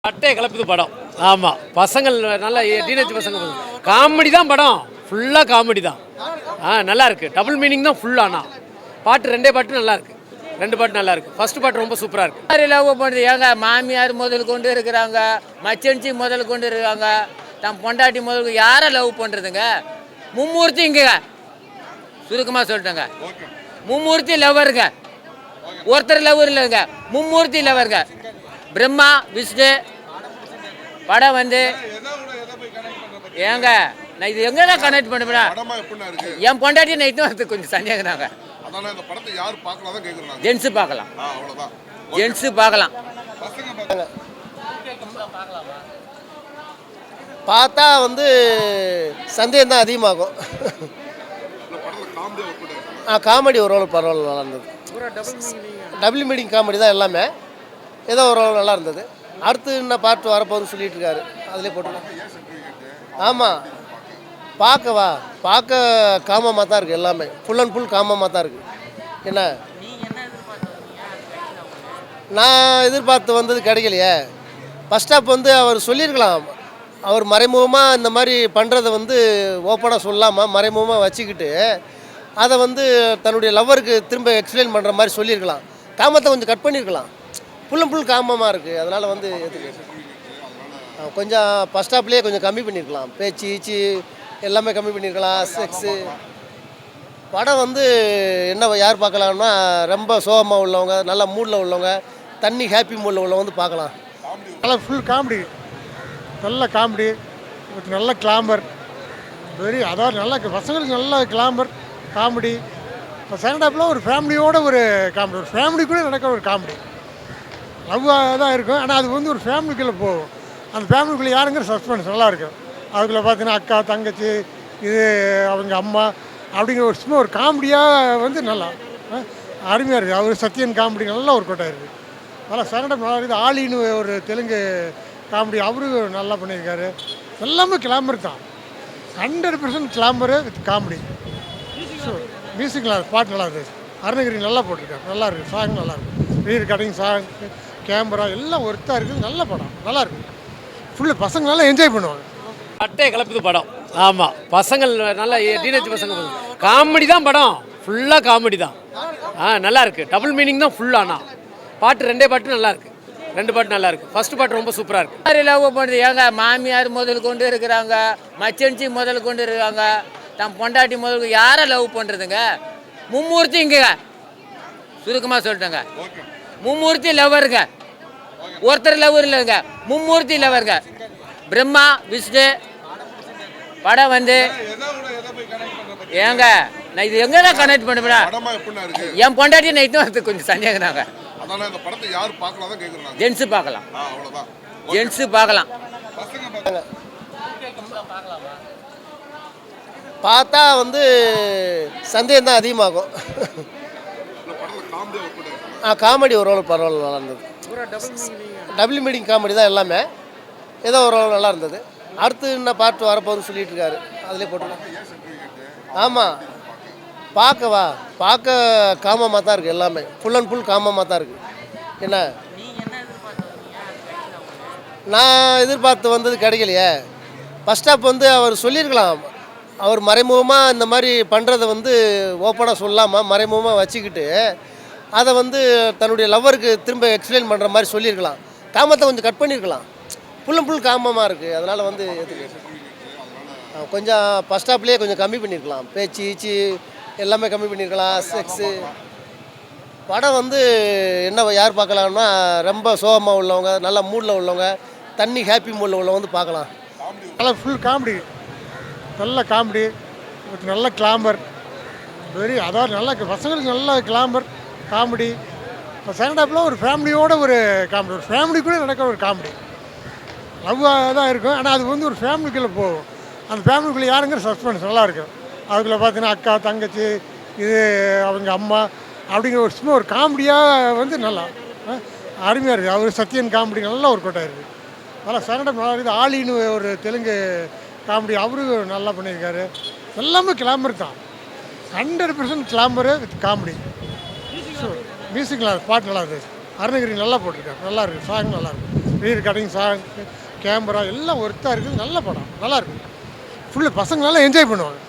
அட்டை கலப்புது படம். ஆமாம், பசங்கள் நல்லா டீனேஜ் பசங்க காமெடி தான் படம், ஃபுல்லாக காமெடி தான். நல்லா இருக்கு. டபுள் மீனிங் தான் ஃபுல்லானா. பாட்டு ரெண்டே பாட்டு நல்லா இருக்கு. ரெண்டு பாட்டு நல்லா இருக்கு. ஃபர்ஸ்ட் பாட்டு ரொம்ப சூப்பராக இருக்கு. மாதிரி லவ் பண்ணுறது ஏங்க மாமியார் முதல் கொண்டு இருக்கிறாங்க, மச்சன்சி முதல் கொண்டு இருக்காங்க, தன் பொண்டாட்டி முதல் யாரை லவ் பண்ணுறதுங்க? மும்மூர்த்தி இங்க சுருக்கமாக சொல்லிட்டேங்க. மும்மூர்த்தி லவ்வருங்க, ஒருத்தர் லவ்வர் இல்லைங்க, மும்மூர்த்தி லவ்வருங்க. பிரம்மா விஷ்ணு படம் வந்து ஏங்க நான் இது எங்கே தான் கனெக்ட் பண்ணுவேன். என் பொண்டாட்டி நைட்டும் அது கொஞ்சம் சந்தேகம்தாங்க. ஜென்ஸு பார்க்கலாம், ஜென்ஸு பார்க்கலாம். பார்த்தா வந்து சந்தேகம் தான் அதிகமாகும். காமெடி ஓரளவு பரவாயில்ல, நல்லா இருந்தது. டபுள் மீனிங் காமெடி தான் எல்லாமே. ஏதோ ஓரளவு நல்லா இருந்தது. அடுத்து என்ன பாட்டு வரப்போகுதுன்னு சொல்லிட்டு இருக்காரு, அதிலே போட்டுருக்கோம். ஆமாம், பார்க்க காமமாக தான் இருக்குது. எல்லாமே ஃபுல் அண்ட் ஃபுல் காமமாக தான் இருக்குது. என்ன நான் எதிர்பார்த்து வந்தது கிடைக்கலையே. ஃபஸ்ட் ஸ்டாப் வந்து அவர் சொல்லியிருக்கலாம். அவர் மறைமுகமாக இந்த மாதிரி பண்ணுறதை வந்து ஓப்பனாக சொல்லாமல் மறைமுகமாக வச்சுக்கிட்டு அதை வந்து தன்னுடைய லவ்வருக்கு திரும்ப எக்ஸ்பிளைன் பண்ணுற மாதிரி சொல்லியிருக்கலாம். காமத்தை கொஞ்சம் கட் பண்ணியிருக்கலாம். ஃபுல் அண்ட் ஃபுல் காமமாக இருக்குது. அதனால் வந்து கொஞ்சம் ஃபஸ்ட் ஸ்டாப்லேயே கொஞ்சம் கம்மி பண்ணியிருக்கலாம். பேச்சு ஈச்சு எல்லாமே கம்மி பண்ணியிருக்கலாம். செக்ஸு படம் வந்து என்ன யார் பார்க்கலாம்னா, ரொம்ப சோகமாக உள்ளவங்க, நல்ல மூடில் உள்ளவங்க, தண்ணி ஹாப்பி மூடில் உள்ளவங்க வந்து பார்க்கலாம். நல்லா ஃபுல் காமெடி, நல்ல காமெடி, நல்ல கிளாமர், அதாவது நல்ல பசங்களுக்கு நல்ல கிளாமர் காமெடி. இப்போ செகண்ட் ஹாஃபில் ஒரு ஃபேமிலியோட ஒரு காமெடி, ஒரு ஃபேமிலிக்குள்ளே நடக்கிற ஒரு காமெடி. லவ்வாக தான் இருக்கும், ஆனால் அது வந்து ஒரு ஃபேமிலிக்குள்ளே போகும். அந்த ஃபேமிலிக்குள்ளே யாருங்கிற சஸ்பென்ஸ் நல்லாயிருக்கும். அதுக்குள்ளே பார்த்தீங்கன்னா அக்கா தங்கச்சி இது அவங்க அம்மா அப்படிங்கிற ஒரு சும்மா ஒரு காமெடியாக வந்து நல்லா அருமையாக இருக்குது. அவர் சத்யன் காமெடி நல்லா ஒரு கோட்டாக இருக்குது. நல்லா செகண்ட் ஹாஃப் நல்லா இருக்குது. ஆலின்னு ஒரு தெலுங்கு காமெடி அவரும் நல்லா பண்ணியிருக்காரு. எல்லாமே கிளாமர் தான், 100% Glamour with comedy. So music நல்லா, பாட்டு நல்லா இருக்குது. அருணகிரி நல்லா போட்டிருக்காரு, நல்லா இருக்குது. சாங் நல்லா இருக்குது. ரீர் கட்டிங் சாங், கேமரா எல்லாம் ஒர்த்தாக இருக்குது. நல்ல படம், நல்லா இருக்குது. ஃபுல்லு பசங்க நல்லா என்ஜாய் பண்ணுவாங்க. அட்டை கலப்புது படம். ஆமாம், பசங்கள் நல்லா டீனேஜ் பசங்க காமெடி தான் படம், ஃபுல்லாக காமெடி தான். நல்லா இருக்கு. டபுள் மீனிங் தான் ஃபுல்லானா. பாட்டு ரெண்டே பாட்டு நல்லா இருக்கு. ரெண்டு பாட்டு நல்லா இருக்கு. ஃபர்ஸ்ட் பாட்டு ரொம்ப சூப்பராக இருக்கு. மாதிரி லவ் பண்ணுறது ஏங்க மாமியார் முதல் கொண்டு இருக்கிறாங்க, மச்சன்சி முதல் கொண்டு இருக்காங்க, தன் பொண்டாட்டி முதல் யாரை லவ் பண்ணுறதுங்க? மும்மூர்த்தி இங்க சுருக்கமாக சொல்லிட்டேங்க. மும்மூர்த்தி லவ்வருங்க, ஒருத்தர் லவ்வர் இல்லைங்க, மும்மூர்த்தி லவ்வருங்க. பிரம்மா விஷ்ணு படம் வந்து ஏங்க நான் இது எங்கே தான் கனெக்ட் பண்ணுவேன். என் பொண்டாட்டி நைட்டும் அது கொஞ்சம் சந்தேகம்தாங்க. ஜென்ஸு பார்க்கலாம், ஜென்ஸு பார்க்கலாம். பார்த்தா வந்து சந்தேகம் தான் அதிகமாகும். காமெடி ஓரளவு பரவாயில்ல, நல்லா இருந்தது. டபுள் மீனிங் காமெடி தான் எல்லாமே. ஏதோ ஓரளவு நல்லா இருந்தது. அடுத்து என்ன பாட்டு வரப்போகுதுன்னு சொல்லிட்டு இருக்காரு, அதிலே போட்டுருக்கோம். ஆமாம், பார்க்க காமமாக தான் இருக்குது. எல்லாமே ஃபுல் அண்ட் ஃபுல் காமமாக தான் இருக்குது. என்ன நான் எதிர்பார்த்து வந்தது கிடைக்கலையே. ஃபஸ்ட் ஸ்டாப் வந்து அவர் சொல்லியிருக்கலாம். அவர் மறைமுகமாக இந்த மாதிரி பண்ணுறதை வந்து ஓப்பனாக சொல்லாமல் மறைமுகமாக வச்சுக்கிட்டு அதை வந்து தன்னுடைய லவ்வருக்கு திரும்ப எக்ஸ்பிளைன் பண்ணுற மாதிரி சொல்லியிருக்கலாம். காமத்தை கொஞ்சம் கட் பண்ணியிருக்கலாம். ஃபுல் அண்ட் ஃபுல் காமமாக இருக்குது. அதனால் வந்து கொஞ்சம் ஃபஸ்ட் ஸ்டாப்லேயே கொஞ்சம் கம்மி பண்ணியிருக்கலாம். பேச்சு ஈச்சு எல்லாமே கம்மி பண்ணியிருக்கலாம். செக்ஸு படம் வந்து என்ன யார் பார்க்கலாம்னா, ரொம்ப சோகமாக உள்ளவங்க, நல்ல மூடில் உள்ளவங்க, தண்ணி ஹாப்பி மூடில் உள்ளவங்க வந்து பார்க்கலாம். நல்லா ஃபுல் காமெடி, நல்ல காமெடி, நல்ல கிளாமர், அதாவது நல்ல பசங்களுக்கு நல்ல கிளாமர் காமெடி. இப்போ செகண்ட் ஹாஃபில் ஒரு ஃபேமிலியோட ஒரு காமெடி, ஒரு ஃபேமிலிக்குள்ளே நடக்கிற ஒரு காமெடி. லவ்வாக தான் இருக்கும், ஆனால் அது வந்து ஒரு ஃபேமிலிக்குள்ளே போகும். அந்த ஃபேமிலிக்குள்ளே யாருங்கிற சஸ்பென்ஸ் நல்லா இருக்கும். அதுக்குள்ளே பார்த்தீங்கன்னா அக்கா தங்கச்சி இது அவங்க அம்மா அப்படிங்கிற ஒரு சும்மா ஒரு காமெடியாக வந்து நல்லா அருமையாக இருக்குது. அவர் சத்யன் காமெடி நல்லா ஒரு கோட்டாக இருக்குது. நல்லா செகண்ட் ஹாஃப் நல்லா இருக்குது. ஆலின்னு ஒரு தெலுங்கு காமெடி அவரும் நல்லா பண்ணியிருக்காரு. எல்லாமே கிளாமர் தான், 100% Glamour with comedy. So music நல்லா, பாட்டு நல்லா இருக்குது. அருணகிரி நல்லா போட்டிருக்காரு, நல்லா இருக்குது. சாங் நல்லா இருக்குது. ரீர் கட்டிங் சாங் கேமரா எல்லாம் ஒர்த்தாக இருக்குது. நல்ல படம், நல்லா இருக்குது. ஃபுல்லு பசங்க நல்லா என்ஜாய் பண்ணுவாங்க.